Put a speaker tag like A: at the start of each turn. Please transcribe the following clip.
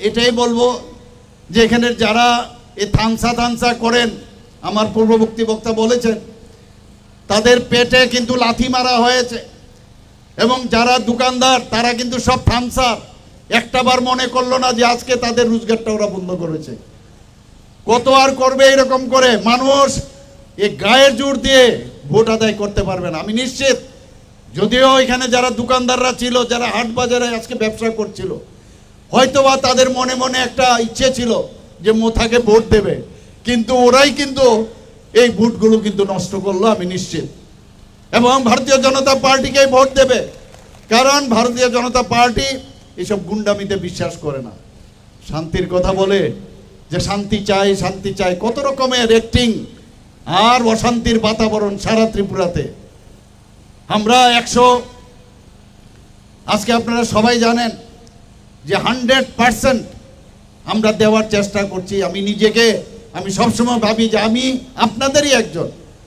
A: এটাই বলবো যে এখানে যারা এই থামসা করেন, আমার পূর্ববর্তী বক্তা বলেছেন, তাদের পেটে কিন্তু লাথি মারা হয়েছে। এবং যারা দোকানদার তারা কিন্তু সব থামসার, একটাবার মনে করলো না যে আজকে তাদের রোজগারটা ওরা বন্ধ করেছে। কত আর করবে এরকম করে? মানুষ এই গায়ের জোর দিয়ে ভোট আদায় করতে পারবে না আমি নিশ্চিত। যদিও এখানে যারা দোকানদাররা ছিল, যারা হাট বাজারে আজকে ব্যবসা করছিল, হয়তোবা তাদের মনে মনে একটা ইচ্ছে ছিল যে মোথাকে ভোট দেবে, কিন্তু ওরাই কিন্তু এই ভোটগুলো কিন্তু নষ্ট করলো আমি নিশ্চিত। এবং ভারতীয় জনতা পার্টিকেই ভোট দেবে, কারণ ভারতীয় জনতা পার্টি এসব গুন্ডামিতে বিশ্বাস করে না। শান্তির কথা বলে যে শান্তি চাই শান্তি চাই, কত রকমের অ্যাক্টিং আর অশান্তির বাতাবরণ সারা ত্রিপুরাতে। আমরা 100, আজকে আপনারা সবাই জানেন যে 100% আমরা দেওয়ার চেষ্টা করছি। আমি নিজেকে, আমি সবসময় ভাবি যে আমি আপনাদেরই একজন।